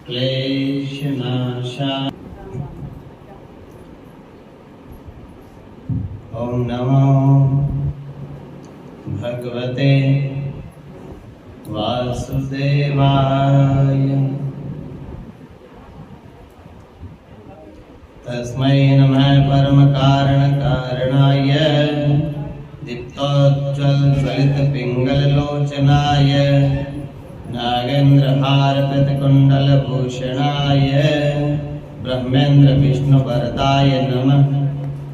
क्लेशनाशाय। ओम नमो भगवते वासुदेवाय। तस्मै नमः परम कारण कारणाय दीप्तोज्ज्वल ज्वलित पिंगल लोचनाय नागेंद्र हारकृत कुंडल भूषणाय ब्रह्मेंद्र विष्णु वरदाय नमः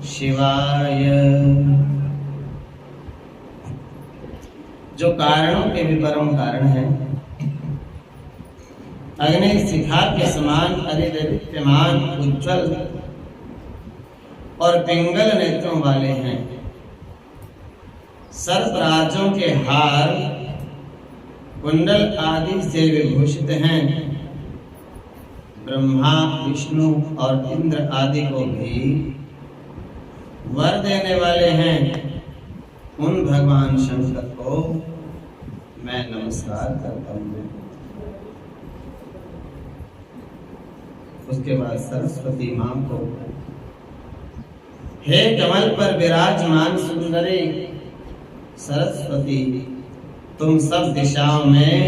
शिवाय। जो कारणों के भी परम कारण है, अग्नि शिखा के समान अधिदीप्यमान उज्ज्वल और पिंगल नेत्रों वाले हैं। सर्पराजों के हार कुंडल आदि से विभूषित हैं। ब्रह्मा विष्णु और इंद्र आदि को भी वर देने वाले हैं। उन भगवान शंकर को मैं नमस्कार करता हूँ। उसके बाद सरस्वती मां को, हे कमल पर विराजमान सुंदरी सरस्वती, तुम सब दिशाओं में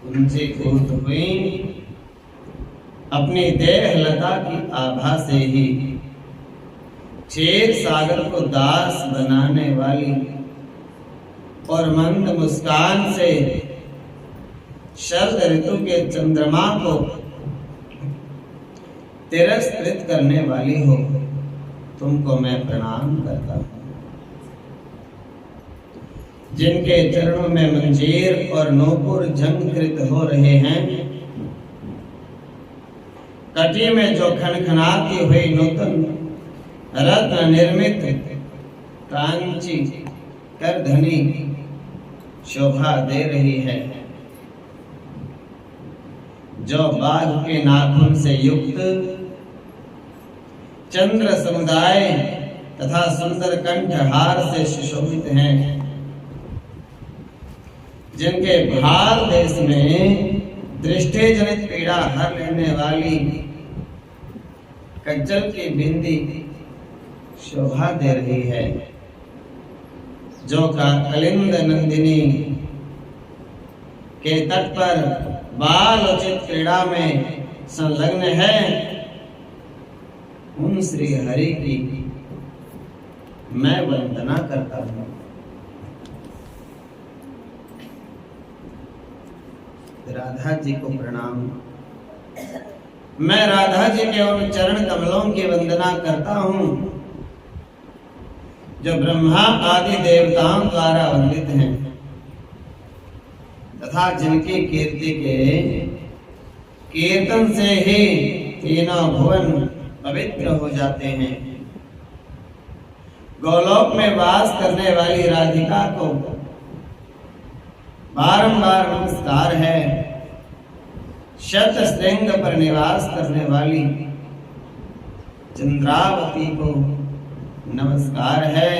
कुंजीभूत हुई। अपनी देह लता की आभा से ही क्षीर सागर को दास बनाने वाली और मंद मुस्कान से शरद ऋतु के चंद्रमा को तिरस्कृत करने वाली हो, तुमको मैं प्रणाम करता हूं। जिनके चरणों में मंजीर और नूपुर झंकृत हो रहे हैं, कटी में जो खनखनाती हुई नूतन रत्न निर्मित कांची करधनी शोभा दे रही है, जो बाघ के नाखून से युक्त चंद्र समुदाय तथा सुंदर कंठहार से सुशोभित हैं, जिनके भाल देश में दृष्टि जनित पीड़ा हर लेने वाली कज्जल की बिंदी शोभा दे रही है, जो का कलिंद नंदिनी के तट पर बाल उचित क्रीड़ा में संलग्न है, उन श्री हरि की मैं वंदना करता हूं। राधा जी को प्रणाम। मैं राधा जी के उन चरण कमलों की वंदना करता हूं जो ब्रह्मा आदि देवताओं द्वारा वंदित हैं तथा जिनकी कीर्ति के कीर्तन से ही तीनों भुवन पवित्र हो जाते हैं। गोलोक में वास करने वाली राधिका को बारंबार नमस्कार है। शत श्रृंग पर निवास करने वाली चंद्रावती को नमस्कार है,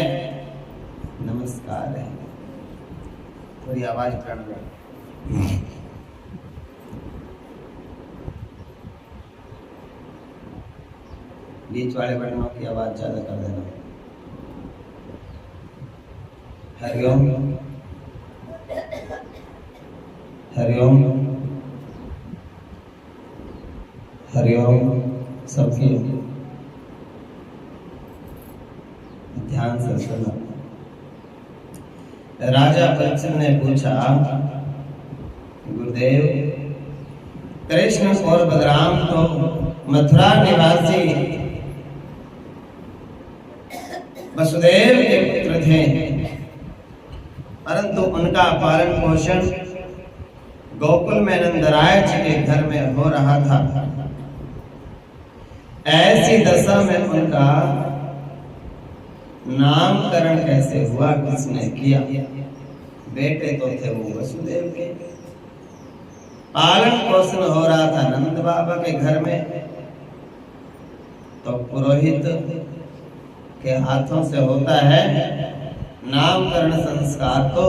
नमस्कार है। थोड़ी आवाज कर दो। बीच वाले बटनों की आवाज ज्यादा कर देना। हरिओम हरिओम हरिओम। सबकी ध्यान से सुनो। राजा परीक्षित ने पूछा, गुरुदेव, कृष्ण और बलराम तो मथुरा निवासी वसुदेव के पुत्र थे, परंतु उनका पालन पोषण गोकुल में नंदराय जी के घर में हो रहा था। ऐसी दशा में उनका नामकरण कैसे हुआ, किसने किया? बेटे तो थे वो वसुदेव के, पालन पोषण हो रहा था नंद बाबा के घर में, तो पुरोहित के हाथों से होता है नामकरण संस्कार। तो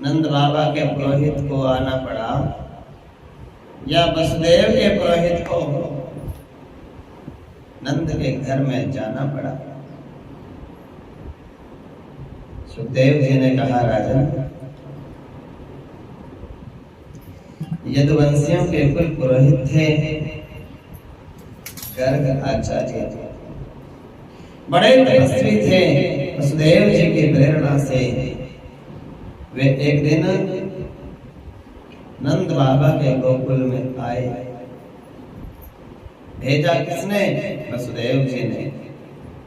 नंद बाबा के पुरोहित को आना पड़ा या वसुदेव के पुरोहित को नंद के घर में जाना पड़ा? सुखदेव जी ने कहा, राजन, यदुवंशियों के कुल पुरोहित थे गर्ग आचार्य, बड़े तपस्वी थे। वसुदेव जी की प्रेरणा से वे एक दिन नंद बाबा के गोकुल में आए। भेजा किसने? वसुदेव जी ने।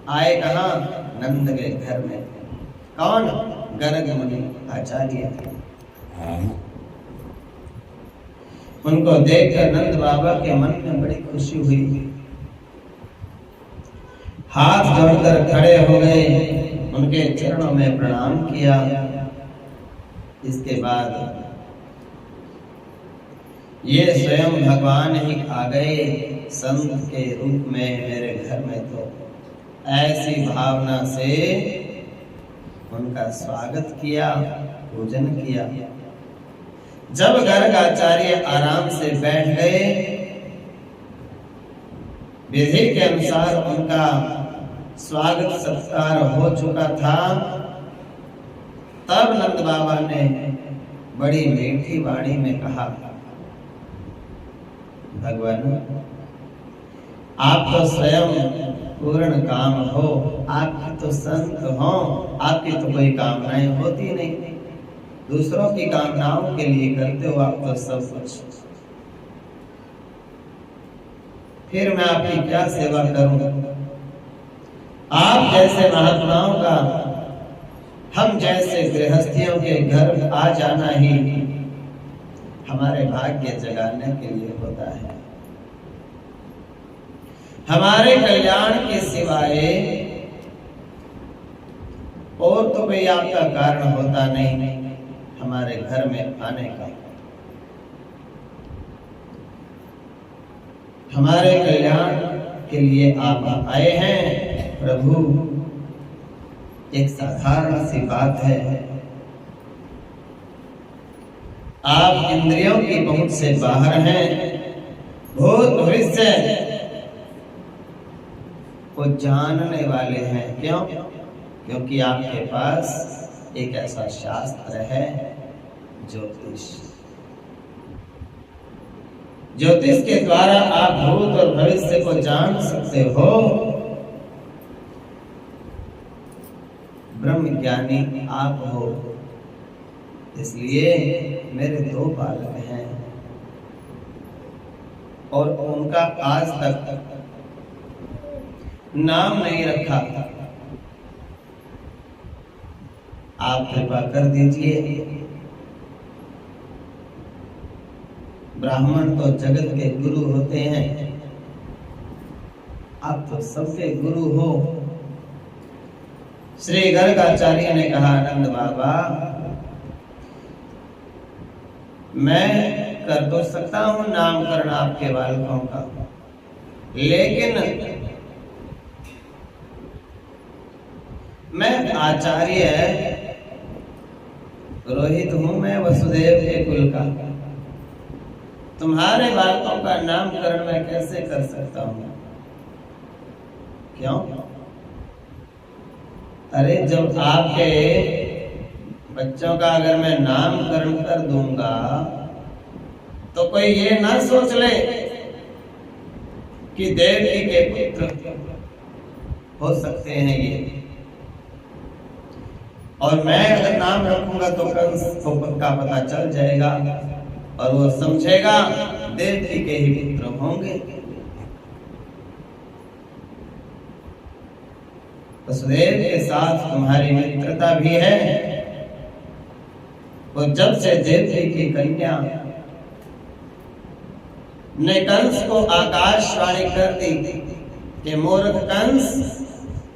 आए कहाँ? नंद के घर में। कौन? गर्ग मुनि आचार्य थे। उनको देखकर नंद बाबा के मन में बड़ी खुशी हुई। हाथ जोड़कर खड़े हो गए, उनके चरणों में प्रणाम किया। इसके बाद ये स्वयं भगवान ही आ गए संत के रूप में मेरे घर में। तो ऐसी भावना से उनका स्वागत किया, पूजन किया। जब गर्ग आचार्य आराम से बैठ गए, विधि के अनुसार उनका स्वागत सत्कार हो चुका था, तब नंद बाबा ने बड़ी मीठी वाणी में कहा, भगवान, आप तो स्वयं पूर्ण काम हो, आपकी तो संत हो, आपकी तो कोई कामनाएं होती नहीं, दूसरों की कामनाओं के लिए करते हो आप तो सब कुछ। फिर मैं आपकी क्या सेवा करूं? आप जैसे महात्माओं का हम जैसे गृहस्थियों के घर आ जाना ही हमारे भाग्य जगाने के लिए होता है। हमारे कल्याण के सिवाय और तो कोई आपका कारण होता नहीं हमारे घर में आने का। हमारे कल्याण के लिए आप आए हैं प्रभु। एक साधारण सी बात है, आप इंद्रियों की पहुंच से बाहर हैं। भूत भविष्य को जानने वाले हैं। क्यों? क्योंकि आपके पास एक ऐसा शास्त्र है, ज्योतिष। ज्योतिष के द्वारा आप भूत और भविष्य को जान सकते हो। ब्रह्म ज्ञानी आप हो, इसलिए मेरे 2 बालक हैं और उनका आज तक नाम नहीं रखा। आप कृपा कर दीजिए। ब्राह्मण तो जगत के गुरु होते हैं, आप तो सबके गुरु हो। श्री गर्गाचार्य ने कहा, नंद बाबा, मैं कर तो सकता हूं नामकरण आपके बालकों का, लेकिन मैं आचार्य पुरोहित हूं, मैं वसुदेव के कुल का। तुम्हारे बालकों का नामकरण मैं कैसे कर सकता हूं? क्यों? अरे जब आपके बच्चों का अगर मैं नामकरण कर दूंगा तो कोई ये ना सोच ले कि देवकी के पुत्र हो सकते हैं ये। और मैं अगर नाम रखूंगा तो कंस को पक्का पता चल जाएगा और वो समझेगा देवकी के ही पुत्र होंगे। वसुदेव के साथ तुम्हारी मित्रता भी है। वो जब से देवकी की कन्या ने कंस को आकाशवाणी कर दी कि मूर्ख कंस,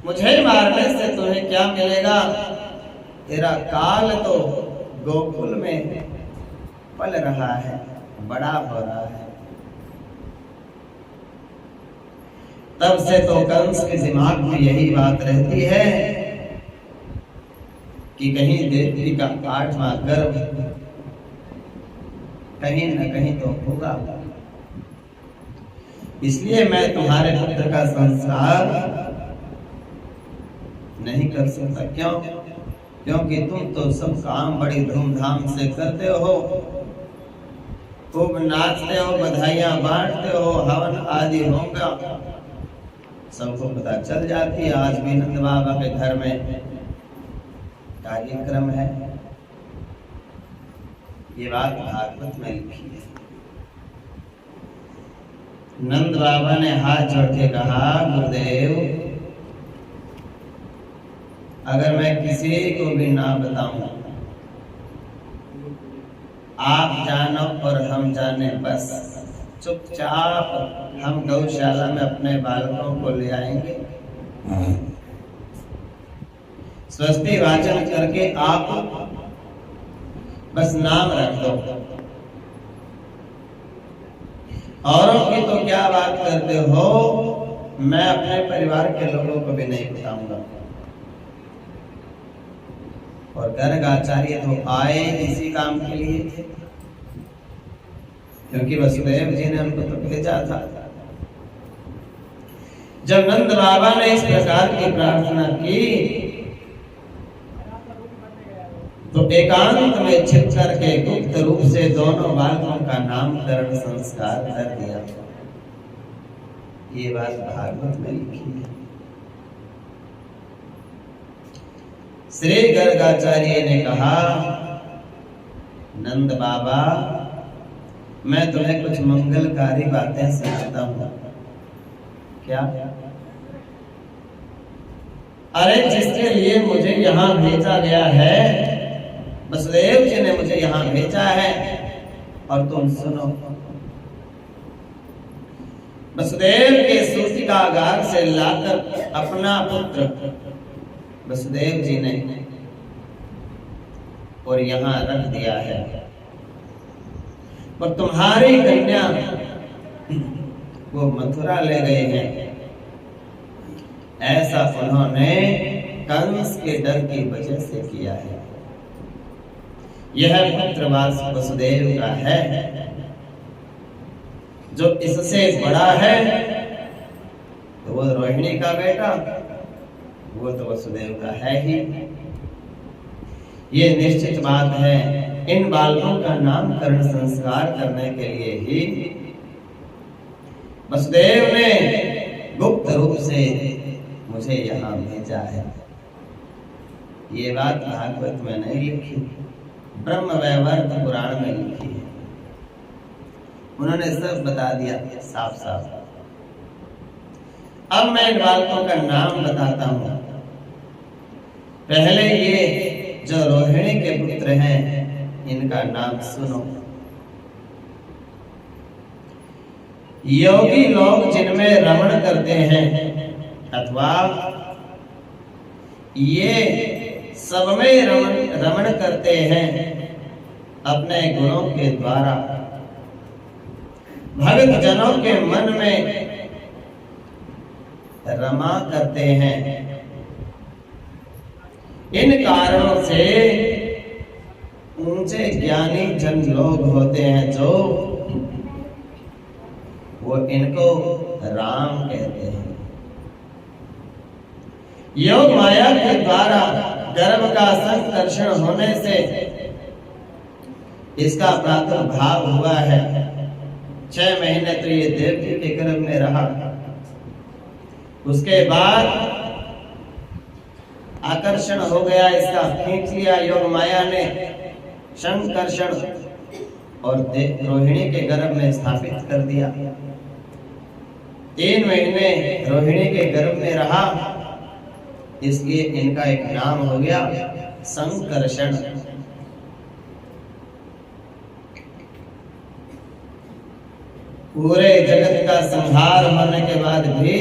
मुझे मारने से तुम्हें क्या मिलेगा? तेरा काल तो गोकुल में पल रहा है, बड़ा हो रहा है। तब से तो कंस के दिमाग में यही बात रहती है कि कहीं देवी का 8वां गर्भ कहीं न कहीं तो होगा, इसलिए मैं तुम्हारे पुत्र का संस्कार नहीं कर सकता। क्यों? क्योंकि तुम तो सब काम बड़ी धूमधाम से करते हो, खूब नाचते हो, बधाइयां बांटते हो, हवन आदि होगा, सबको पता चल जाती है। आज भी नंद बाबा के घर में कार्यक्रम है, ये बात भागवत में लिखी है। नंद बाबा ने हाथ जोड़ के कहा, गुरुदेव अगर मैं किसी को भी ना बताऊं, आप जानो और हम जाने, बस चुपचाप हम गौशाला में अपने बालकों को ले आएंगे, स्वस्ति वाचन करके आप बस नाम रख दो। औरों की तो क्या बात करते हो, मैं अपने परिवार के लोगों को भी नहीं बताऊंगा। और गर्ग आचार्य तो आए इसी काम के लिए थे, क्योंकि वसुदेव जी ने उनको तो भेजा था। जब नंद बाबा ने इस प्रकार की प्रार्थना की तो एकांत में छिप करके गुप्त रूप से दोनों बालकों का नामकरण संस्कार कर दिया। ये बात भागवत में लिखी है। श्री गर्गाचार्य ने कहा, नंद बाबा मैं तुम्हें कुछ मंगलकारी बातें सुनाता हूं। क्या? अरे जिसके लिए मुझे यहाँ भेजा गया है, वसुदेव जी ने मुझे यहाँ भेजा है, और तुम सुनो। वसुदेव के सूतिकागार से लाकर अपना पुत्र वसुदेव जी ने और यहाँ रख दिया है, और तुम्हारी कन्या वो मथुरा ले गए हैं। ऐसा उन्होंने कंस के डर की वजह से किया है। यह पुत्रवास वसुदेव का है, जो इससे बड़ा है तो वो रोहिणी का बेटा, वो तो वसुदेव का है ही। ये निश्चित बात है। इन बालकों का नामकरण संस्कार करने के लिए ही वसुदेव ने गुप्त रूप से मुझे यहाँ भेजा है। ये बात भागवत में नहीं लिखी, ब्रह्म वैवर्त पुराण में लिखी है। उन्होंने सब बता दिया साफ साफ। अब मैं इन बालकों का नाम बताता हूं। पहले ये जो रोहिणी के पुत्र हैं, इनका नाम सुनो। योगी लोग जिनमें रमण करते हैं, अथवा ये सब में रमण करते हैं, अपने गुणों के द्वारा भक्त जनों के मन में रमा करते हैं। इन कारणों से ऊंचे ज्ञानी जन लोग होते हैं, जो वो इनको राम कहते हैं। योग माया के द्वारा गर्भ का संकर्षण होने से इसका प्रादुर्भाव हुआ है। 6 महीने तो ये देवकी के गर्भ में रहा। उसके बाद आकर्षण हो गया, इसका खींच लिया योग माया ने, संकर्षण, और रोहिणी के गर्भ में स्थापित कर दिया। 3 महीने रोहिणी के गर्भ में रहा, इसलिए इनका एक नाम हो गया संकर्षण। पूरे जगत का संहार होने के बाद भी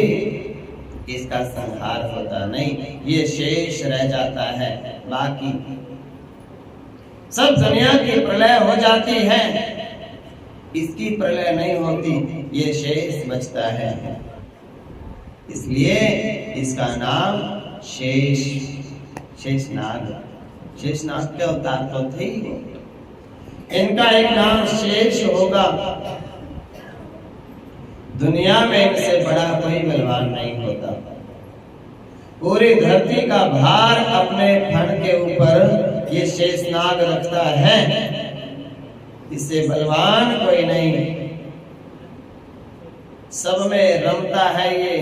इसका संहार होता नहीं, ये शेष रह जाता है। बाकी सब दुनिया की प्रलय हो जाती है, इसकी प्रलय नहीं होती, ये शेष बचता है। इसलिए इसका नाम शेषनाग। शेषनाग के अवतार तो थे ही। इनका एक नाम शेष होगा। दुनिया में इनसे बड़ा कोई बलवान नहीं होता। पूरी धरती का भार अपने फण के ऊपर ये शेषनाग रखता है। इससे बलवान कोई नहीं, सब में रमता है ये,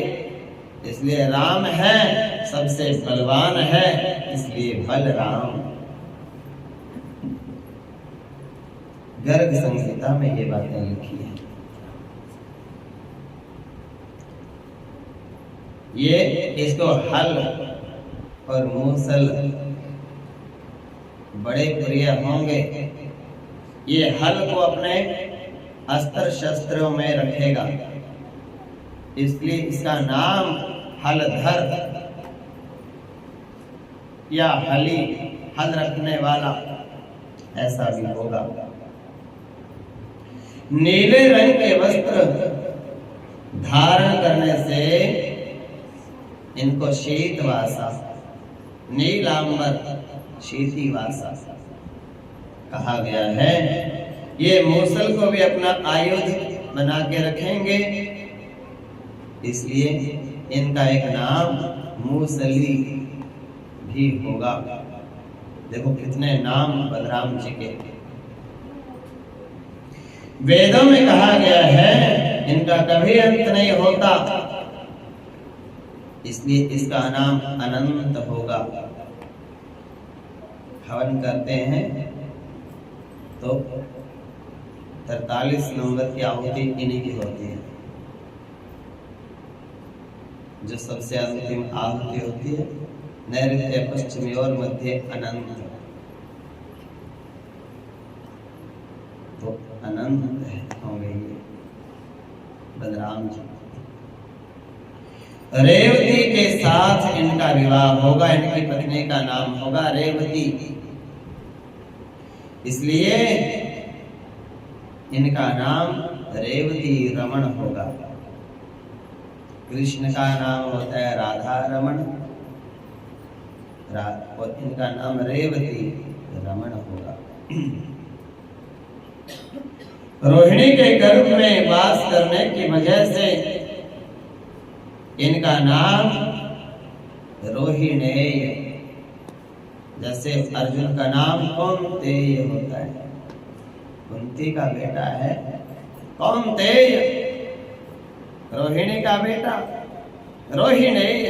इसलिए राम है। सबसे बलवान है, इसलिए बलराम। गर्ग संहिता में ये बातें लिखी है। ये इसको हल और मूसल बड़े प्रिय होंगे। ये हल को अपने अस्त्र शस्त्रों में रखेगा, इसलिए इसका नाम हलधर या हली, हल रखने वाला, ऐसा भी होगा। नीले रंग के वस्त्र धारण करने से इनको शीतवासा, नीलांबर शीतिवासा कहा गया है। ये मूसल को भी अपना आयुध बना के रखेंगे, इसलिए इनका एक नाम मूसली भी होगा। देखो कितने नाम बलराम जी के। वेदों में कहा गया है इनका कभी अंत नहीं होता, इसलिए इसका नाम अनंत होगा। हवन करते हैं तो 43 नंबर की आहुति इन्हीं की होती है। जो सबसे अंतिम आहुति होती है, नैऋत्य, पश्चिमी और मध्य अनंत, तो अनंत होंगे ये बलराम जी। रेवती के साथ इनका विवाह होगा। इनकी पत्नी का नाम होगा रेवती, इसलिए इनका नाम रेवती रमण होगा। कृष्ण का नाम होता है राधा रमण, और इनका नाम रेवती रमण होगा। रोहिणी के गर्भ में वास करने की वजह से इनका नाम रोहिणेय, जैसे अर्जुन का नाम कौन्तेय होता है। कुंती का बेटा है कौन्तेय, रोहिणी का बेटा रोहिणेय।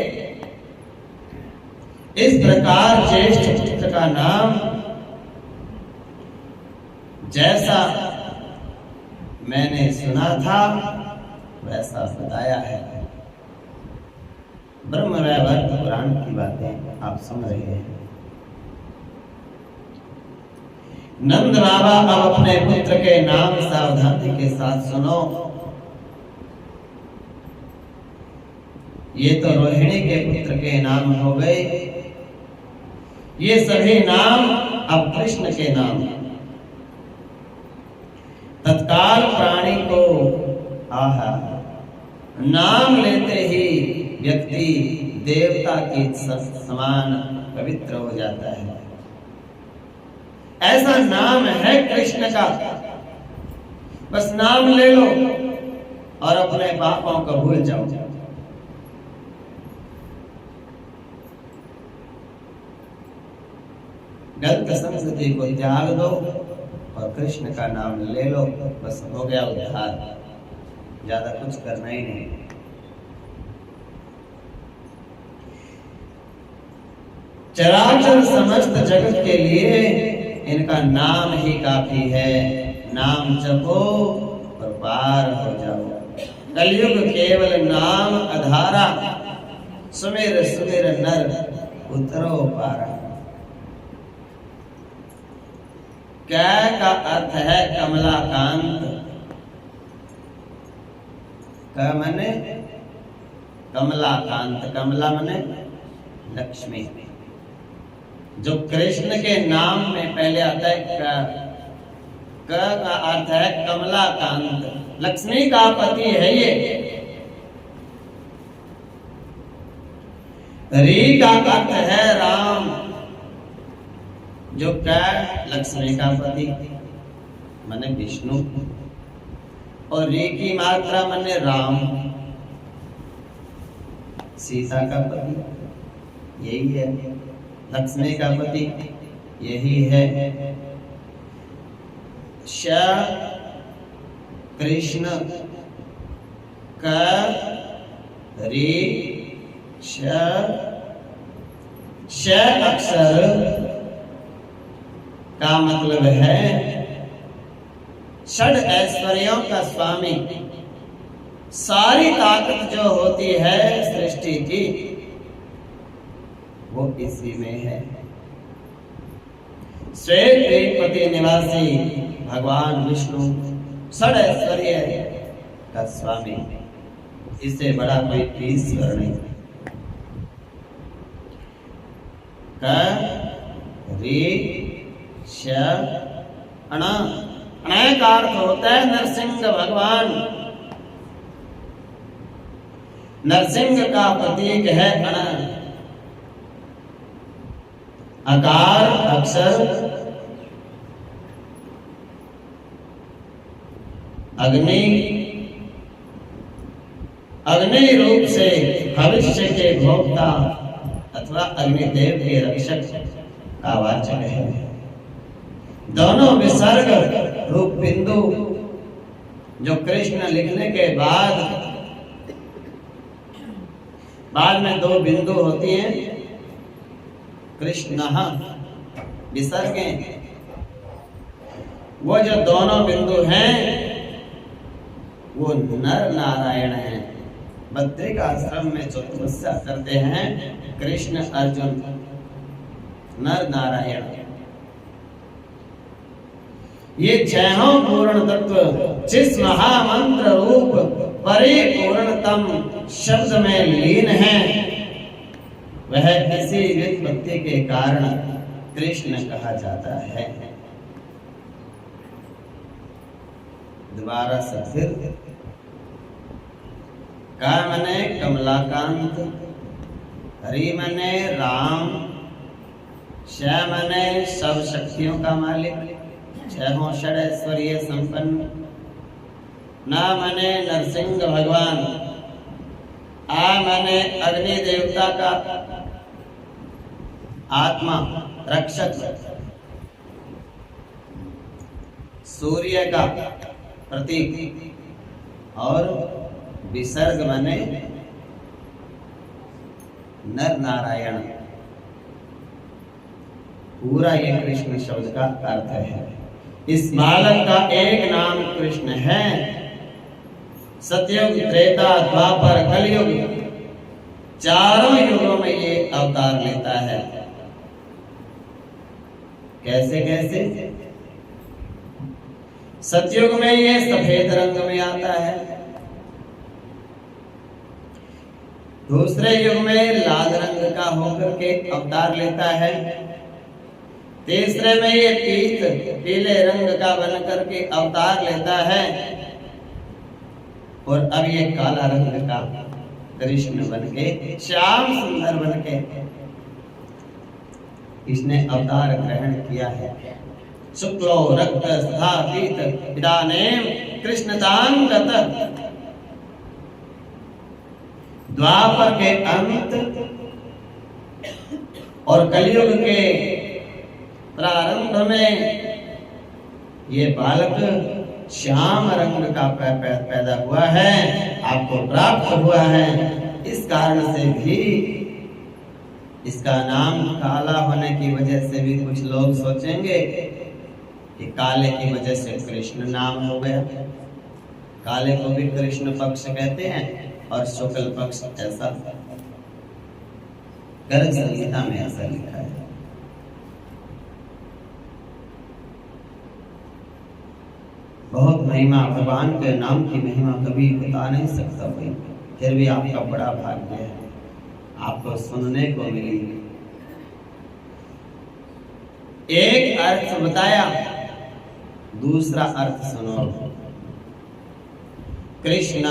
इस प्रकार ज्येष्ठ पुत्र का नाम जैसा मैंने सुना था वैसा बताया है। ब्रह्म वैवर्त पुराण की बातें आप सुन रहे हैं। नंद बाबा अब अपने पुत्र के नाम सावधानी के साथ सुनो। ये तो रोहिणी के पुत्र के नाम हो गए, ये सभी नाम अब कृष्ण के नाम। तत्काल प्राणी को आहा नाम लेते ही व्यक्ति देवता के समान पवित्र हो जाता है। ऐसा नाम है कृष्ण का, बस नाम ले लो और अपने पापों को भूल जाओ। गलत संस्कृति को त्याग दो और कृष्ण का नाम ले लो, बस हो गया उद्धार। ज्यादा कुछ करना ही नहीं। चराचर समस्त जगत के लिए इनका नाम ही काफी है। नाम जपो और पार हो जाओ। कलयुग केवल नाम आधारा, सुमेर सुमेर नर उतरो पारा। क्या का अर्थ है कमलाकांत। क्या माने कमलाकांत, कमला माने लक्ष्मी। जो कृष्ण के नाम में पहले आता है क का अर्थ है कमलाकांत, लक्ष्मी का पति है ये। री का अर्थ है राम, जो क्या लक्ष्मी का पति माने विष्णु, और री की मात्रा माने राम, सीता का पति यही है, लक्ष्मी का पति यही है। श कृष्ण का री श अक्षर का मतलब है षड ऐश्वर्यों का स्वामी। सारी ताकत जो होती है सृष्टि की वो इसी में है। श्वेत वेदपति निवासी भगवान विष्णु षड ऐश्वर्य का स्वामी, इससे बड़ा कोई ईश्वर नहीं। अण का अर्थ होता है नरसिंह भगवान। नरसिंह का प्रतीक है अण। आकार अक्षर अग्नि, अग्नि रूप से भविष्य के भोक्ता अथवा अग्निदेव के रक्षक का वाचक है। दोनों विसर्ग रूप बिंदु जो कृष्ण लिखने के बाद में दो बिंदु होती हैं, कृष्ण विसर्गे, वो जो दोनों बिंदु हैं वो नर नारायण हैं। बद्रिक आश्रम में जो तपस्या करते हैं कृष्ण अर्जुन, नर नारायण। ये छहों पूर्ण तत्व जिस महामंत्र रूप परिपूर्णतम शब्द में लीन है, वह किसी व्युत्पत्ति के कारण कृष्ण कहा जाता है। दोबारा से फिर का मने कमलाकांत, हरि मने राम, श मने सब शक्तियों का मालिक, छहों षड ऐश्वर्य संपन्न, न मने नरसिंह भगवान, आ मने अग्नि देवता का आत्मा रक्षक, सूर्य का प्रतीक, और विसर्ग माने नर नारायण। पूरा ये कृष्ण शब्द का अर्थ है। इस बालक का एक नाम कृष्ण है। सतयुग, त्रेता, द्वापर, कलयुग, चारों युगों में ये अवतार लेता है। कैसे कैसे? सतयुग में ये सफेद रंग में आता है, दूसरे युग में लाल रंग का होकर के अवतार लेता है, तीसरे में ये पीले रंग का बन करके अवतार लेता है, और अब ये काला रंग का कृष्ण बन के, श्याम सुंदर बन के इसने अवतार ग्रहण किया है। शुक्लो रक्त तथा पीत इदानीम कृष्णतांगत। द्वापर के अंत और कलयुग के प्रारंभ में ये बालक श्याम रंग का पैदा हुआ है, आपको प्राप्त हुआ है। इस कारण से भी इसका नाम काला होने की वजह से भी कुछ लोग सोचेंगे कि काले की वजह से कृष्ण नाम हो गया। काले को भी कृष्ण पक्ष कहते हैं और शुक्ल पक्ष, ऐसा गर्ग संहिता में ऐसा लिखा है। बहुत महिमा, भगवान के नाम की महिमा कभी बता नहीं सकता कोई, फिर भी आपका बड़ा भाग्य है, आपको सुनने को मिली। एक अर्थ बताया, दूसरा अर्थ सुनो। कृष्ण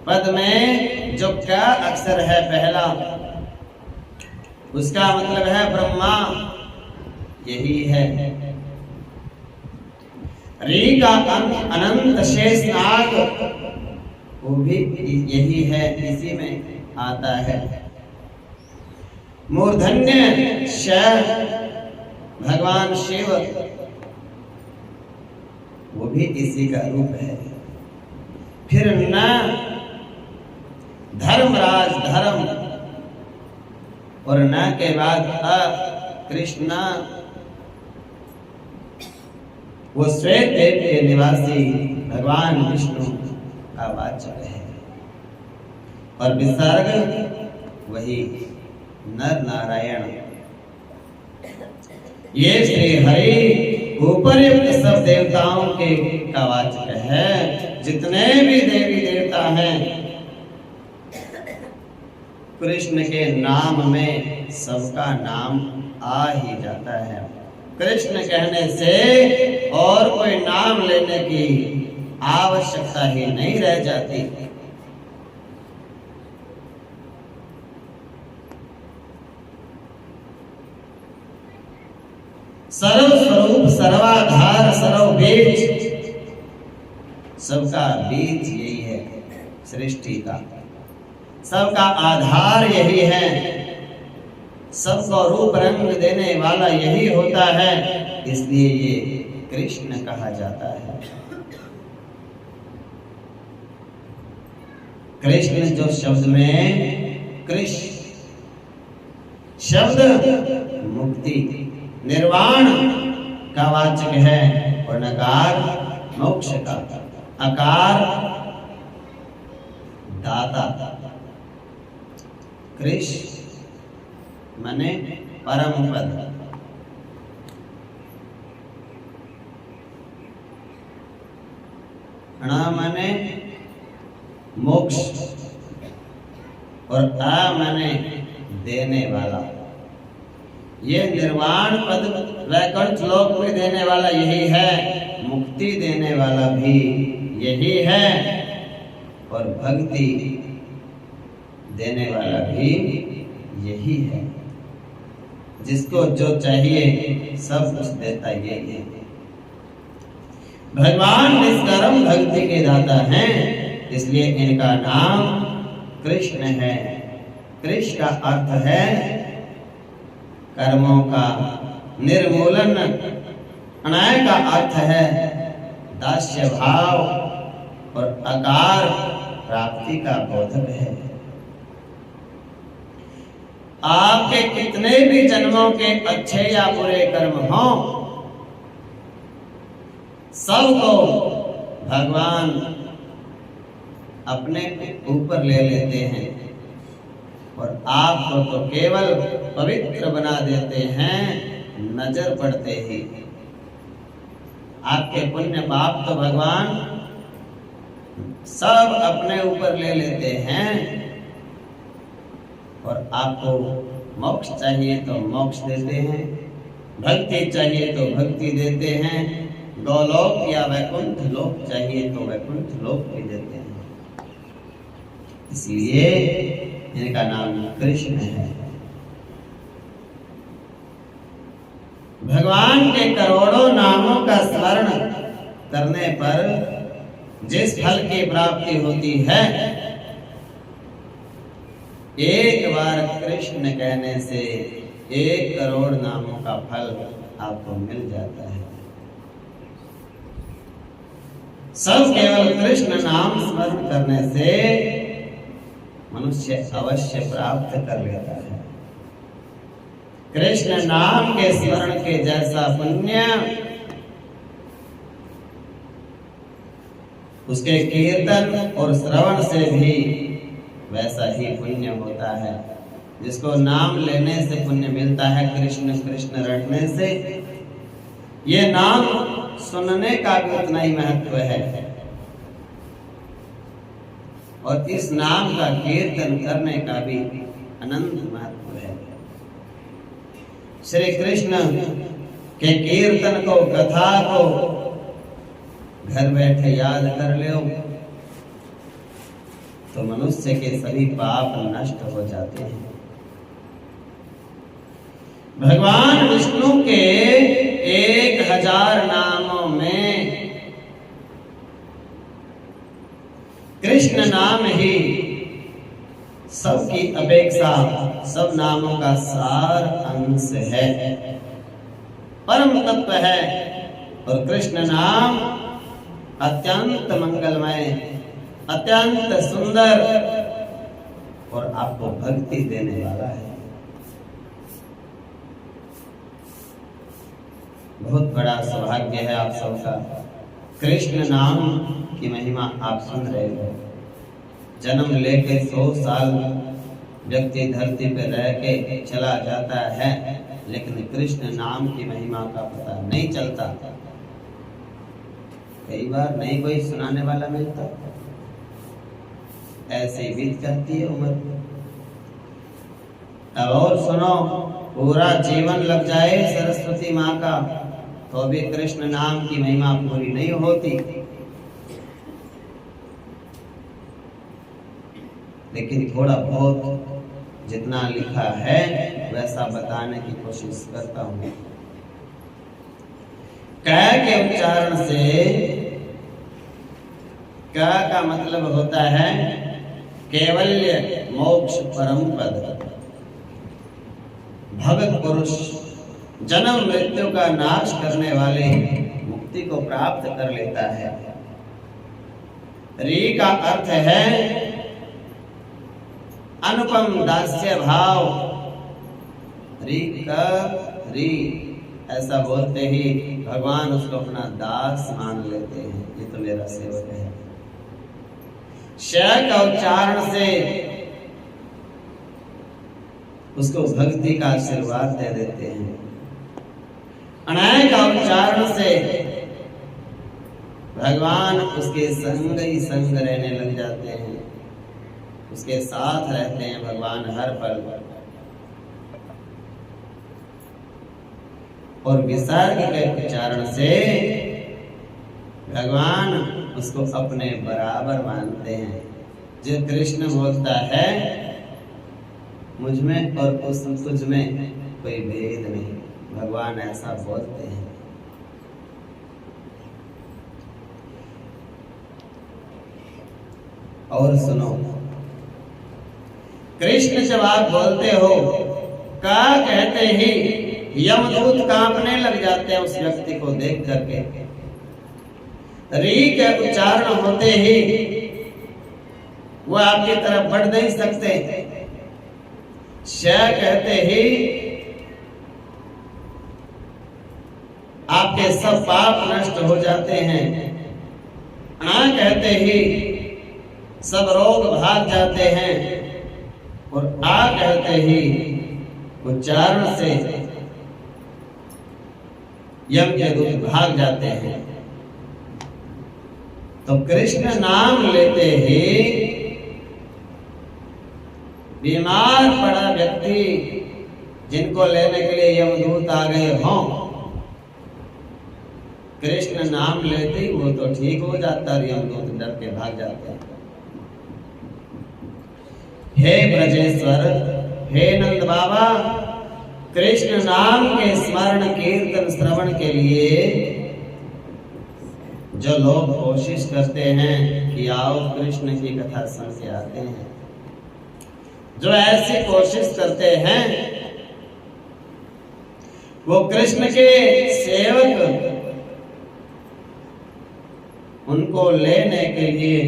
पद में जो क्या अक्षर है पहला, उसका मतलब है ब्रह्मा, यही है। री का अनंत शेष नाग, वो भी यही है, इसी में आता है। मूर्धन्य श भगवान शिव, वो भी इसी का रूप है। फिर न धर्मराज, धर्म, और न के बाद अ कृष्णा, वो श्वेत देव के निवासी भगवान विष्णु का वाचक है। और विसर्ग वही नर नारायण। ये श्री हरि उपरयुक्त सब देवताओं के का वाचक है। जितने भी देवी देवता हैं, कृष्ण के नाम में सबका नाम आ ही जाता है। कृष्ण कहने से और कोई नाम लेने की आवश्यकता ही नहीं रह जाती। सर्व स्वरूप, सर्वाधार, सर्व बीज, सबका बीज यही है सृष्टि का, सबका आधार यही है, सबको रूप रंग देने वाला यही होता है। इसलिए ये कृष्ण कहा जाता है। कृष्ण जो शब्द में कृष्ण शब्द मुक्ति निर्वाण का वाचक है, और नकार मोक्ष का, अकार दाता। कृष्ण माने परम पद, ण माने मोक्ष, और आ माने देने वाला। ये निर्वाण पद वैकुंठ लोक में देने वाला यही है, मुक्ति देने वाला भी यही है, और भक्ति देने वाला भी यही है। जिसको जो चाहिए सब कुछ देता यही है। भगवान निष्कर्म भक्ति के दाता हैं, इसलिए इनका नाम कृष्ण है। कृष्ण का अर्थ है कर्मों का निर्मूलन, अनय का अर्थ है दास्य भाव, और अकार प्राप्ति का बोधक है। आपके कितने भी जन्मों के अच्छे या बुरे कर्म हों, सबको भगवान अपने ऊपर ले लेते हैं, और आपको तो केवल पवित्र बना देते हैं नजर पड़ते ही। आपके पुण्य पाप तो भगवान सब अपने ऊपर ले लेते हैं, और आपको मोक्ष चाहिए तो मोक्ष देते हैं, भक्ति चाहिए तो भक्ति देते हैं, गोलोक या वैकुंठ लोक चाहिए तो वैकुंठ लोक भी देते हैं। इसलिए इनका नाम कृष्ण है। भगवान के करोड़ों नामों का स्मरण करने पर जिस फल की प्राप्ति होती है, एक बार कृष्ण कहने से 1 करोड़ नामों का फल आपको मिल जाता है। सब केवल कृष्ण नाम स्मरण करने से मनुष्य अवश्य प्राप्त कर लेता है। कृष्ण नाम के स्मरण के जैसा पुण्य उसके कीर्तन और श्रवण से भी वैसा ही पुण्य होता है। जिसको नाम लेने से पुण्य मिलता है, कृष्ण कृष्ण रटने से, ये नाम सुनने का भी उतना ही महत्व है, और इस नाम का कीर्तन करने का भी अनंत महत्व है। श्री कृष्ण के कीर्तन को, कथा को घर बैठे याद कर लो तो मनुष्य के सभी पाप नष्ट हो जाते हैं। भगवान विष्णु के 1000 नामों में कृष्ण नाम ही सबकी अपेक्षा सब नामों का सार अंश है, परम तत्व है। और कृष्ण नाम अत्यंत मंगलमय, अत्यंत सुंदर और आपको भक्ति देने वाला है। बहुत बड़ा सौभाग्य है आप सबका। कृष्ण नाम की महिमा आप सुन रहे हो। जन्म लेके 100 साल व्यक्ति धरती पे रह के चला जाता है, लेकिन कृष्ण नाम की महिमा का पता नहीं चलता। कई बार नहीं कोई सुनाने वाला मिलता, ऐसे ही बीत जाती है उम्र। अब और सुनो, पूरा जीवन लग जाए सरस्वती माँ का तो भी कृष्ण नाम की महिमा पूरी नहीं होती। लेकिन थोड़ा बहुत जितना लिखा है वैसा बताने की कोशिश करता हूँ। क के उच्चारण से, क का मतलब होता है केवल्य मोक्ष परम पद। भगत पुरुष जन्म मृत्यु का नाश करने वाले मुक्ति को प्राप्त कर लेता है। री का अर्थ है अनुपम दास्य भाव। री का री ऐसा बोलते ही भगवान उसको अपना दास मान लेते हैं, ये तो मेरा सेवक है। श का उच्चारण से उसको भक्ति का आशीर्वाद दे देते हैं। अनय का उच्चारण से भगवान उसके संग ही संग रहने लग जाते हैं, उसके साथ रहते हैं भगवान हर पल। और विसर्ग के उच्चारण से भगवान उसको अपने बराबर मानते हैं। जो कृष्ण बोलता है मुझ में और उस तुझ में कोई भेद नहीं, भगवान ऐसा बोलते हैं। और सुनो, कृष्ण जब आप बोलते हो का कहते ही यमदूत कांपने लग जाते हैं उस व्यक्ति को देख करके। री के उच्चारण होते ही वो आपकी तरफ बढ़ नहीं सकते। श कहते ही आपके सब पाप नष्ट हो जाते हैं। आ कहते ही सब रोग भाग जाते हैं। और आ कहते ही उच्चारण से यम के दूत भाग जाते हैं। तो कृष्ण नाम लेते ही बीमार पड़ा व्यक्ति जिनको लेने के लिए यमदूत आ गए हों, कृष्ण नाम लेते ही वो तो ठीक हो जाता है, यमदूत डर के भाग जाते हैं। हे ब्रजेश्वर, हे नंद बाबा, कृष्ण नाम के स्मरण कीर्तन श्रवण के लिए जो लोग कोशिश करते हैं कि आओ कृष्ण की कथा सुन के आते हैं, जो ऐसी कोशिश करते हैं वो कृष्ण के सेवक उनको लेने के लिए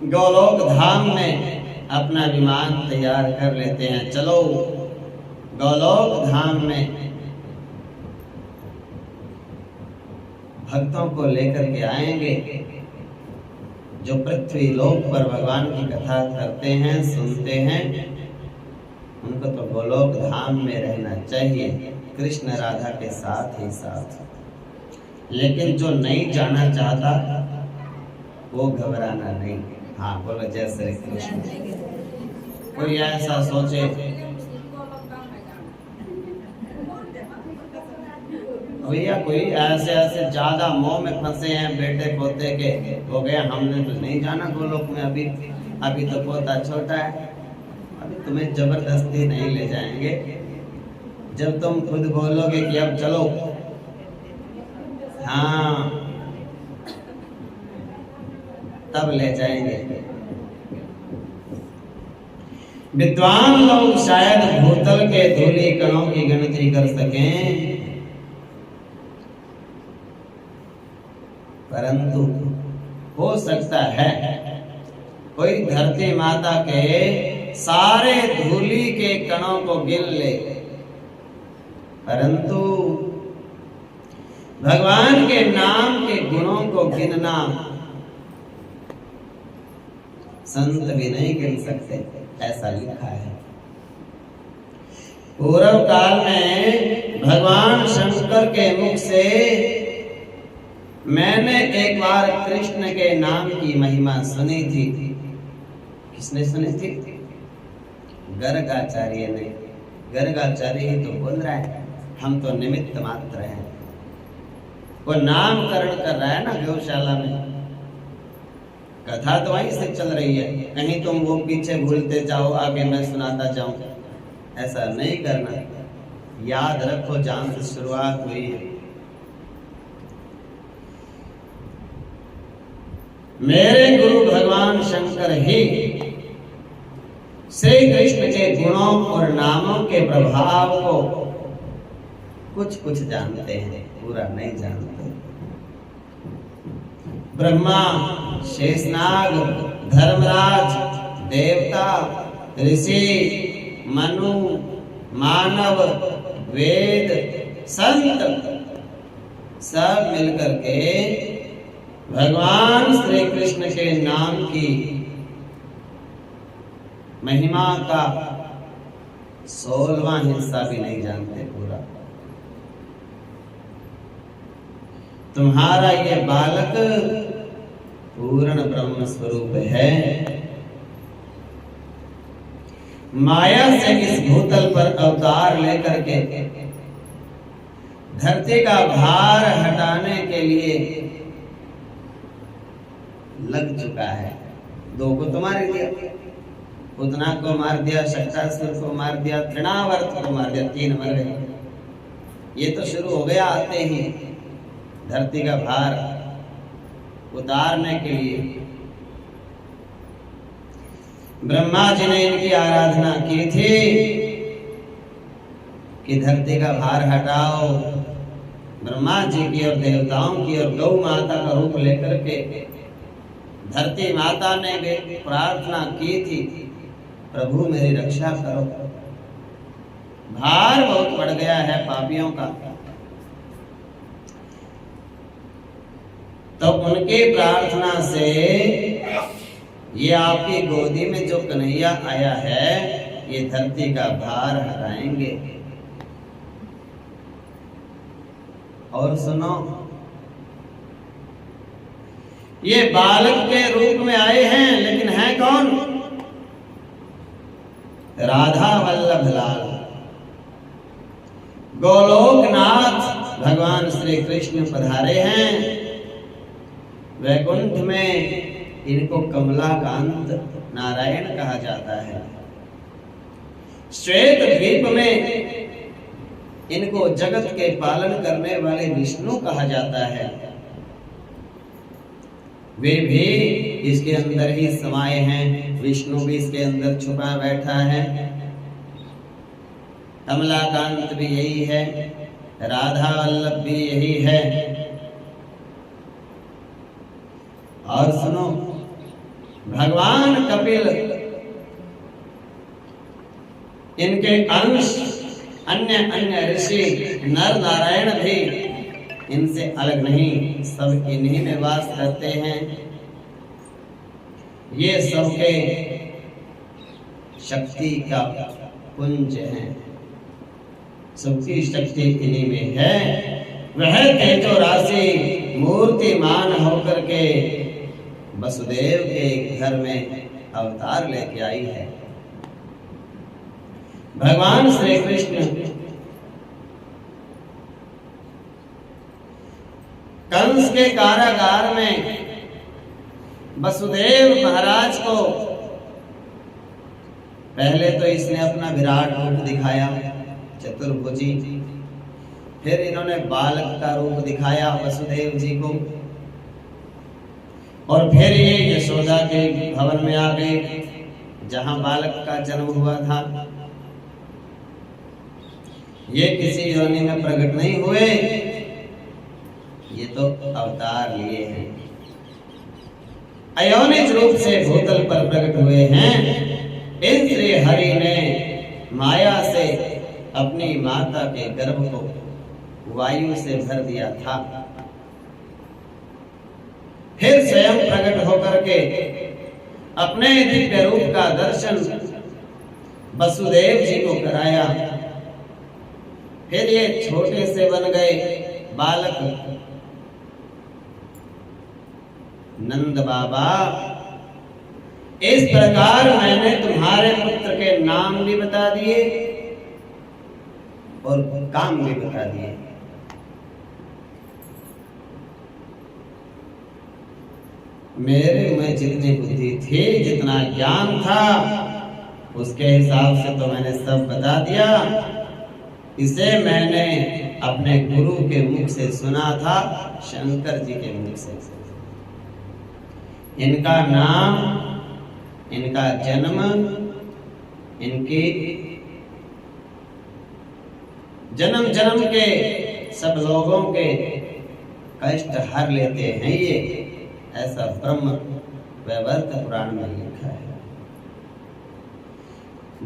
गोलोक धाम में अपना विमान तैयार कर लेते हैं। चलो गोलोक धाम में भक्तों को लेकर के आएंगे। जो पृथ्वी लोक पर भगवान की कथा करते हैं, सुनते हैं, उनको तो गोलोक धाम में रहना चाहिए कृष्ण राधा के साथ ही साथ। लेकिन जो नहीं जाना चाहता वो घबराना नहीं। हाँ बोलो जय श्री कृष्ण। कोई ऐसा सोचे भैया कोई ऐसे ऐसे ज्यादा मोह में फंसे हैं बेटे पोते के, हो गया हमने तो नहीं जाना गोलोक में, अभी तो पोता छोटा है, अभी तुम्हें जबरदस्ती नहीं ले जाएंगे। जब तुम खुद बोलोगे कि अब चलो, हाँ, तब ले जाएंगे। विद्वान लोग शायद भूतल के धूली कणों की गिनती कर सकें, परंतु हो सकता है कोई धरती माता के सारे धूली के कणों को गिन ले, परंतु भगवान के नाम के गुणों को गिनना संत भी नहीं गिन सकते, ऐसा लिखा है। पूर्व काल में भगवान शंकर के मुख से मैंने एक बार कृष्ण के नाम की महिमा सुनी थी। किसने सुनी थी? गर्गाचार्य ने। गर्गाचार्य ही तो बोल रहा है, हम तो निमित्त मात्र हैं। वो नामकरण कर रहा है ना गौशाला में, कथा तो वहीं से चल रही है, कहीं तुम वो पीछे भूलते जाओ आगे मैं सुनाता जाऊं, ऐसा नहीं करना। याद रखो जहां से शुरुआत हुई है। मेरे गुरु भगवान शंकर ही श्री कृष्ण के गुणों और नामों के प्रभाव को कुछ कुछ जानते हैं, पूरा नहीं जानते। ब्रह्मा, शेषनाग, धर्मराज, देवता, ऋषि, मनु, मानव, वेद, संत सब मिलकर के भगवान श्री कृष्ण के नाम की महिमा का 16वां हिस्सा भी नहीं जानते पूरा। तुम्हारा ये बालक पूर्ण ब्रह्म स्वरूप है, माया से इस भूतल पर अवतार लेकर के धरती का भार हटाने के लिए लग चुका है। 2 को तो मार दिया, उतना को मार दिया, शक्तासुर को मार दिया, तृणावर्त को मार दिया, 3 मर गए। ये तो शुरू हो गया आते ही धरती का भार उतारने के लिए। ब्रह्मा जी ने इनकी आराधना की थी कि धरती का भार हटाओ। ब्रह्मा जी की और देवताओं की और गौ माता का रूप लेकर के धरती माता ने प्रार्थना की थी, प्रभु मेरी रक्षा करो, भार बहुत बढ़ गया है पापियों का। तो उनकी प्रार्थना से ये आपकी गोदी में जो कन्हैया आया है, ये धरती का भार हटाएंगे। और सुनो, ये बालक के रूप में आए हैं, लेकिन है कौन? राधा वल्लभ लाल, गोलोकनाथ भगवान श्री कृष्ण पधारे हैं। वैकुंठ में इनको कमलाकांत नारायण कहा जाता है। श्वेत द्वीप में इनको जगत के पालन करने वाले विष्णु कहा जाता है। वे भी इसके अंदर ही समाये हैं, विष्णु भी इसके अंदर छुपा बैठा है। कमलाकांत भी यही है, राधा वल्लभ भी यही है। और सुनो, भगवान कपिल इनके अंश, अन्य ऋषि नर नारायण भी इनसे अलग नहीं, सब इन्हीं में वास करते हैं। ये सबके शक्ति का पुंज है, सबकी शक्ति इन्हीं में है। वह तेजो राशि मूर्तिमान होकर के वसुदेव के घर में अवतार लेके आई है। भगवान श्री कृष्ण कंस के कारागार में वसुदेव महाराज को पहले तो इसने अपना विराट रूप दिखाया, चतुर्भुजी। फिर इन्होंने बालक का रूप दिखाया वसुदेव जी को, और फिर ये यशोदा के भवन में आ गए जहां बालक का जन्म हुआ था। ये किसी योनि में प्रकट नहीं हुए, ये तो अवतार लिए हैं, अयोनिज रूप से भूतल पर प्रकट हुए हैं। इन श्री हरि ने माया से अपनी माता के गर्भ को वायु से भर दिया था, फिर स्वयं प्रकट होकर के अपने दिव्य रूप का दर्शन वसुदेव जी को कराया। फिर ये छोटे से बन गए बालक नंद बाबा। इस प्रकार मैंने तुम्हारे पुत्र के नाम भी बता दिए और काम भी बता दिए। मेरे में जितनी बुद्धि थी, जितना ज्ञान था, उसके हिसाब से तो मैंने सब बता दिया। इसे मैंने अपने गुरु के मुख से सुना था, शंकर जी के मुख से। इनका नाम, इनका जन्म, इनकी जन्म जन्म के सब लोगों के कष्ट हर लेते हैं ये, ऐसा ब्रह्म वैवर्त पुराण में लिखा है।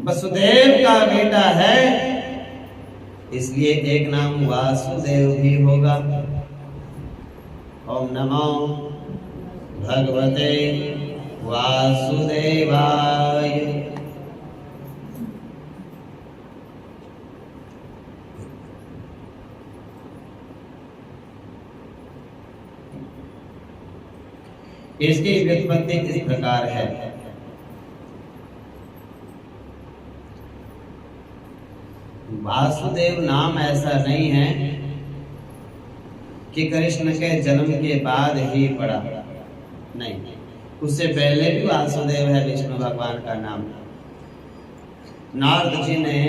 वसुदेव का बेटा है, इसलिए एक नाम वासुदेव भी होगा। ओम नमो भगवते वासुदेवाय। इसकी व्युत्पत्ति इस प्रकार है। वासुदेव नाम ऐसा नहीं है कि कृष्ण के जन्म के बाद ही पड़ा, नहीं, उससे पहले भी वासुदेव है विष्णु भगवान का नाम। नारद जी ने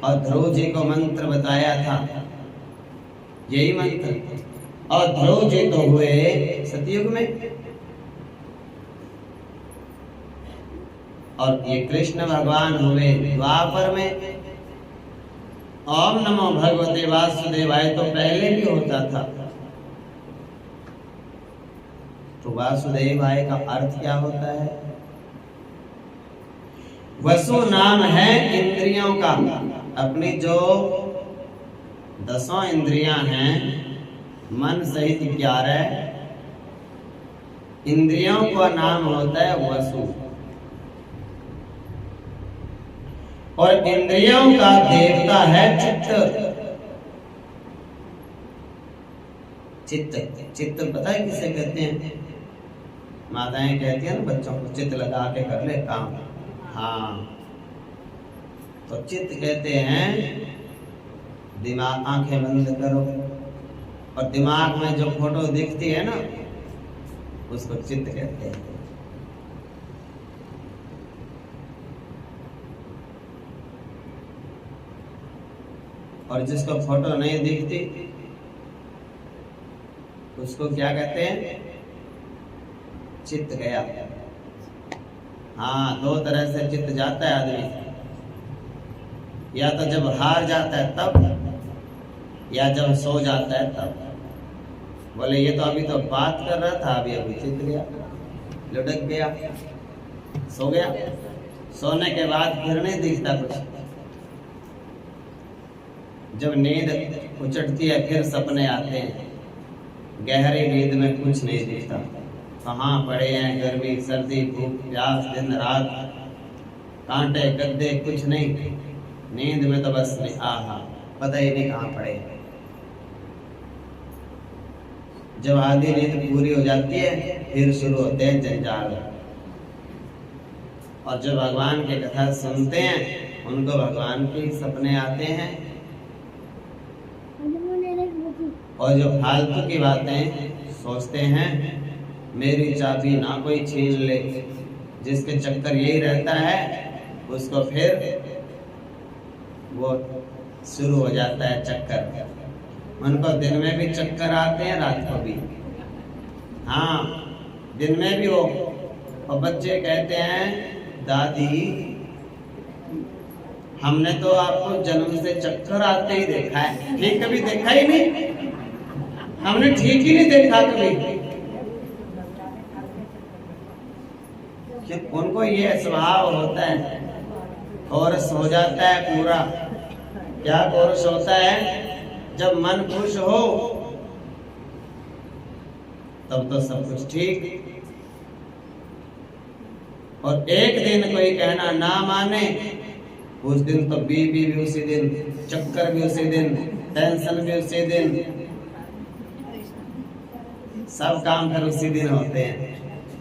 और ध्रुव जी को मंत्र बताया था, यही मंत्र, और ध्रुव जी तो हुए सतयुग में, और ये कृष्ण भगवान हुए द्वापर में। ओम नमो भगवते वासुदेवाय तो पहले भी होता था। तो वासुदेवाय का अर्थ क्या होता है? वसु नाम है इंद्रियों का। अपनी जो 10 इंद्रियां हैं, मन सहित 11 इंद्रियों का नाम होता है वसु। और इंद्रियों का देवता है चित्त। चित्त, चित्त पता है किसे कहते हैं? माताएं कहती हैं ना बच्चों को, चित्त लगा के कर ले काम। हाँ, तो चित्त कहते हैं दिमाग, आंखें बंद करो और दिमाग में जो फोटो दिखती है ना, उसको चित्त कहते हैं। और जिसको फोटो नहीं दिखती उसको क्या कहते हैं? चित्त गया। हाँ, 2 तरह से चित्त जाता है आदमी, या तो जब हार जाता है तब, या जब सो जाता है तब। बोले ये तो अभी तो बात कर रहा था, अभी अभी चित्त गया, लुढ़क गया, सो गया। सोने के बाद फिर नहीं दिखता कुछ। जब नींद उचटती है फिर सपने आते हैं। गहरी नींद में कुछ नहीं दिखता, कहाँ पड़े हैं, गर्मी सर्दी भूख प्यास दिन रात, कांटे गद्दे कुछ नहीं। नींद में तो बस नहीं, आहा, पता ही नहीं कहाँ पड़े। जब आधी नींद पूरी हो जाती है फिर शुरू होते हैं जंजाल। और जो भगवान की कथा सुनते हैं उनको भगवान के सपने आते हैं, और जो फालतू की बातें सोचते हैं, मेरी चाबी ना कोई छीन ले, जिसके चक्कर यही रहता है, उसको फिर वो शुरू हो जाता है चक्कर। उनको दिन में भी चक्कर आते हैं, रात को भी। हाँ, दिन में भी हो। और बच्चे कहते हैं दादी हमने तो आपको जन्म से चक्कर आते ही देखा है, ठीक कभी देखा ही नहीं, हमने ठीक ही नहीं देखा कभी। उनको ये स्वभाव होता है, कोरस हो जाता है पूरा। क्या कोरस होता है? जब मन खुश हो तब तो सब कुछ ठीक, और एक दिन कोई कहना ना माने, उस दिन तो बीबी भी उसी दिन, चक्कर भी उसी दिन, टेंशन भी उसी दिन, सब काम फिर उसी दिन होते हैं।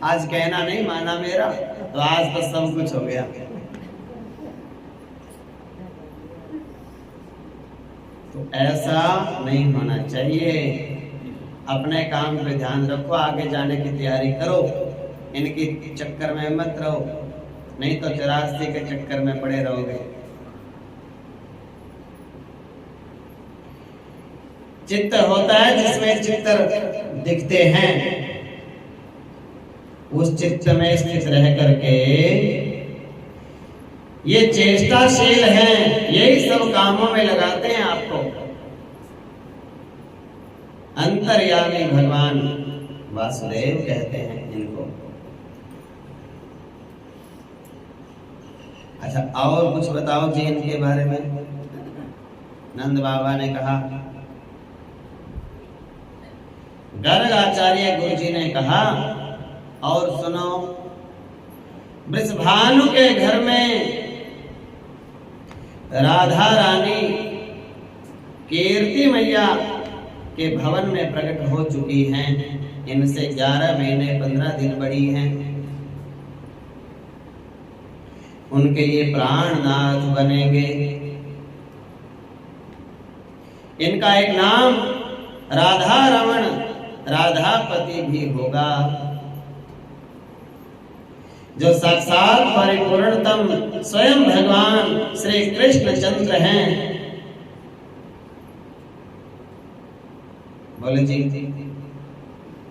आज कहना नहीं माना मेरा, तो आज तो सब कुछ हो गया। तो ऐसा नहीं होना चाहिए। अपने काम पे ध्यान रखो, आगे जाने की तैयारी करो, इनकी चक्कर में मत रहो, नहीं तो 84 के चक्कर में पड़े रहोगे। चित्त होता है जिसमें चित्त दिखते हैं, उस चित्त में स्थित रह करके ये चेष्टाशील हैं, यही सब कामों में लगाते हैं आपको। अंतर्यामी भगवान वासुदेव कहते हैं इनको। अच्छा, और कुछ बताओ जी इनके बारे में। नंद बाबा ने कहा, गर्ग आचार्य गुरु जी ने कहा, और सुनो, वृषभानु के घर में राधा रानी कीर्ति मैया के भवन में प्रकट हो चुकी हैं। इनसे 11 महीने 15 दिन बड़ी हैं। उनके ये प्राणनाथ बनेंगे। इनका एक नाम राधा रमण, राधापति भी होगा। जो साक्षात परिपूर्णतम स्वयं भगवान श्री कृष्ण चंद्र हैं। बोले जी,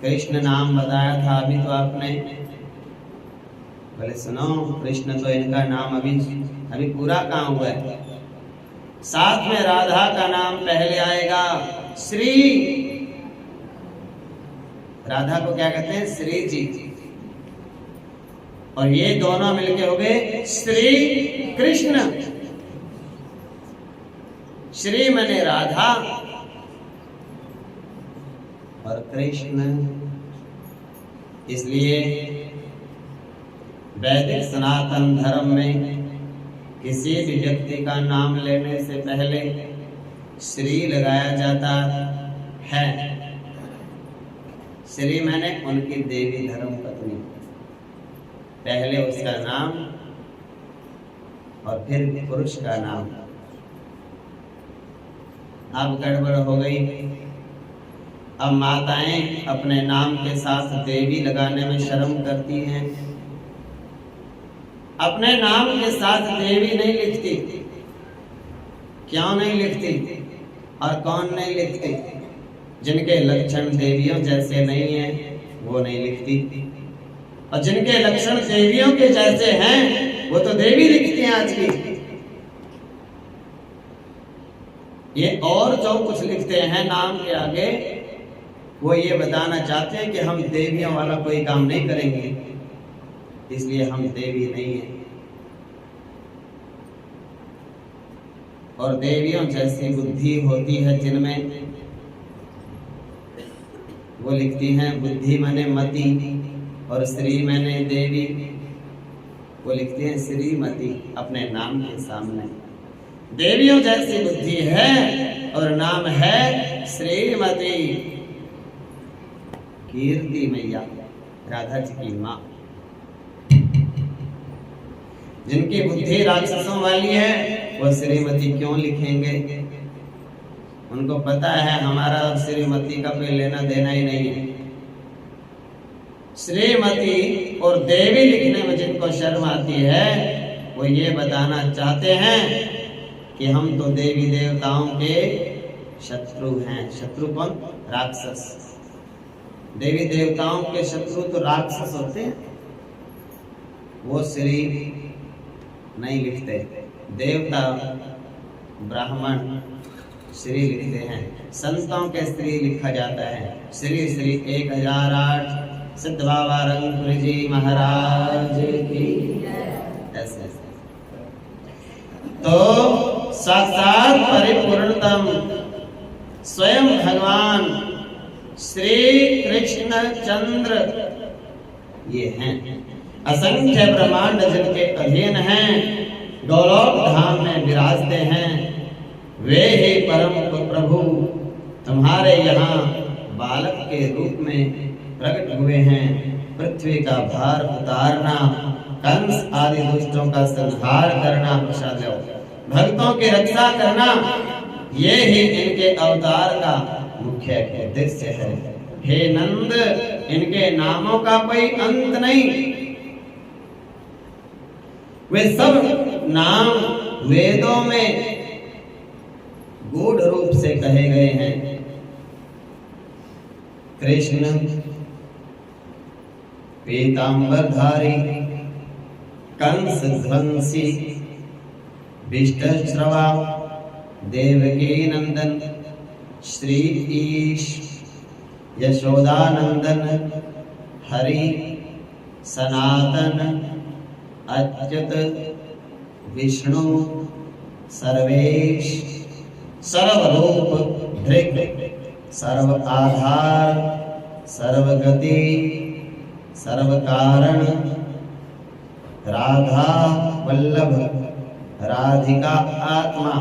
कृष्ण नाम बताया था अभी तो आपने। बोले सुनो, कृष्ण तो इनका नाम अभी पूरा कहाँ हुआ है। साथ में राधा का नाम पहले आएगा, श्री। राधा को क्या कहते हैं? श्री जी। और ये दोनों मिलके हो गए श्री कृष्ण। श्री माने राधा और कृष्ण। इसलिए वैदिक सनातन धर्म में किसी भी व्यक्ति का नाम लेने से पहले श्री लगाया जाता है। श्री माने उनकी देवी धर्म पत्नी, पहले उसका नाम और फिर पुरुष का नाम। अब गड़बड़ हो गई। अब माताएं अपने नाम के साथ देवी लगाने में शर्म करती हैं। अपने नाम के साथ देवी नहीं लिखती। क्यों नहीं लिखती और कौन नहीं लिखती? जिनके लक्षण देवियों जैसे नहीं है वो नहीं लिखती, और जिनके लक्षण देवियों के जैसे हैं वो तो देवी लिखती हैं आज की। ये और जो कुछ लिखते हैं नाम के आगे, वो ये बताना चाहते हैं कि हम देवियों वाला कोई काम नहीं करेंगे, इसलिए हम देवी नहीं हैं। और देवियों जैसी बुद्धि होती है जिनमें, वो लिखती हैं बुद्धि माने मति, और श्री मैंने देवी, वो लिखते हैं श्रीमती अपने नाम के सामने। देवियों जैसी बुद्धि है और नाम है श्रीमती। कीर्ति मैया राधा जी की माँ। जिनकी बुद्धि राक्षसों वाली है वो श्रीमती क्यों लिखेंगे? उनको पता है हमारा श्रीमती का कोई लेना देना ही नहीं है। श्रीमती और देवी लिखने में जिनको शर्म आती है वो ये बताना चाहते हैं कि हम तो देवी देवताओं के शत्रु हैं। शत्रु कौन? राक्षस। देवी देवताओं के शत्रु तो राक्षस होते हैं, वो श्री नहीं लिखते। देवता ब्राह्मण श्री लिखते हैं, संतों के श्री लिखा जाता है। श्री श्री 1008 सिद्ध बाबा रंगपुरी जी महाराज की। ऐसे तो साक्षात परिपूर्णतम स्वयं भगवान श्री कृष्ण चंद्र ये हैं। असंख्य ब्रह्मांड जिनके अधीन हैं, गोलोक धाम में विराजते हैं, वे ही परम प्रभु तुम्हारे यहाँ बालक के रूप में प्रकट हुए हैं। पृथ्वी का भार उतारना, कंस आदि दुष्टों का संहार करना, प्रसाद लो, भक्तों की रक्षा करना, ये ही इनके अवतार का मुख्य उद्देश्य है। हे नंद, इनके नामों का कोई अंत नहीं। वे सब नाम वेदों में गूढ़ रूप से कहे गए हैं। कृष्ण पीतांबरधारी, कंस ध्वंसी, विष्टश्रवा, देवकी नंदन, श्री ईश, यशोदानंदन, हरि, सनातन, अच्युत, विष्णु, सर्वेश, सर्वरूप, धृक, सर्व आधार, सर्वगति, सर्वकारण, राधा वल्लभ, राधिका आत्मा,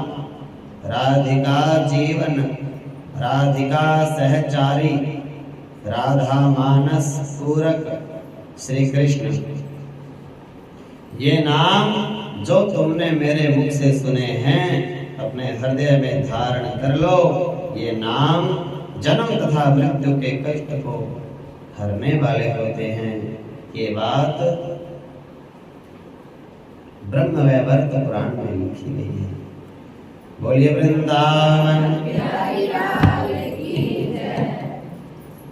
राधिका जीवन, राधिका सहचारी, राधा मानस पूरक श्री कृष्ण। ये नाम जो तुमने मेरे मुख से सुने हैं, अपने हृदय में धारण कर लो। ये नाम जन्म तथा मृत्यु के कष्ट को हरने वाले होते हैं। ये बात ब्रह्म वैवर्त पुराण में लिखी गई है। बोलिए वृंदावन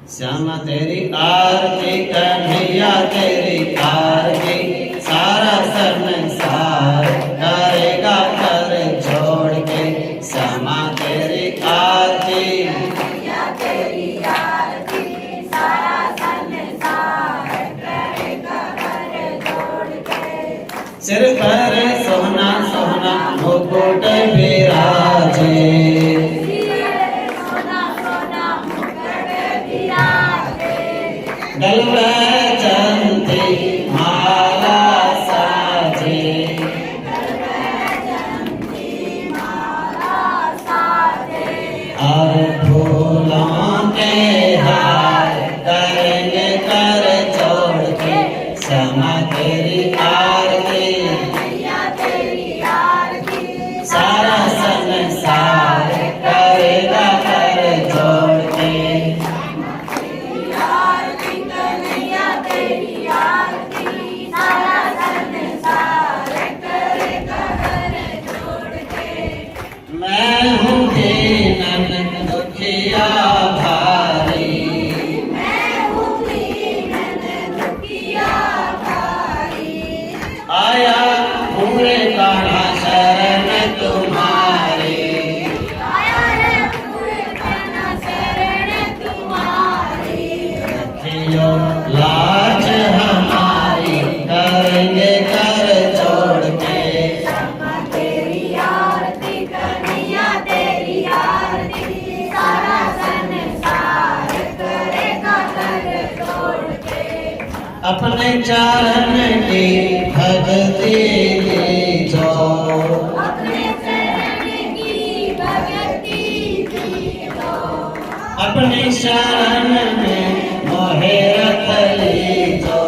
श्यामा तेरी आरती, कन्हैया तेरी आरती, सारा संसार करेगा कर छोड़ के। श्यामा तेरी आरती, कन्हैया तेरी आरती, सारा संसार करेगा कर छोड़ के। सिर पर सोना सोना मुकुट विराजे, गल में चंदी माला साजे, और फूलों के हार करेंगे कर जोड़ के। श्यामा तेरी आरती, सारा संसार करेगा कर जोड़ के। मैं हूँ दीन दुखिया भारी, मैं हूँ दीन दुखिया भारी, आया हूँ रे कान्हा शरण तुम्हारी, आया रे पूरे कान्हा शरण तुम्हारी। रखियो लाज हमारी, करेंगे कर जोड़ के। अपने चरण की भक्ति दीजो, अपने चरण की भक्ति दीजो, अपने शरण में मोहे रख लीजो,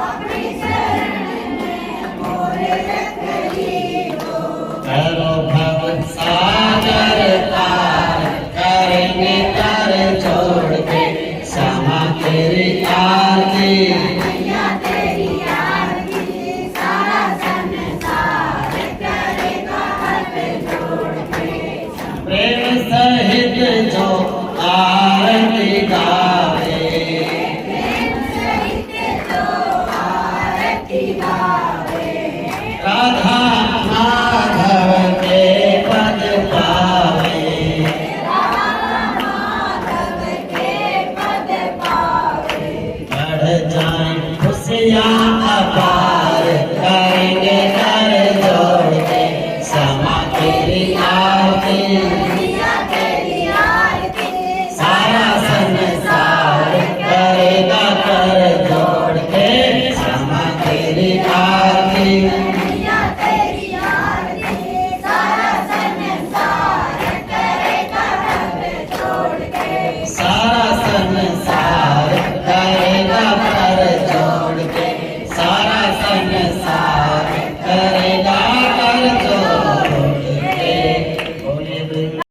अपने शरण में मोहे रख लीजो। करो भव सागर पार, करेंगे कर छोड़ के। श्यामा तेरी आरती, सारा संसार करेगा कर जोड़ मैया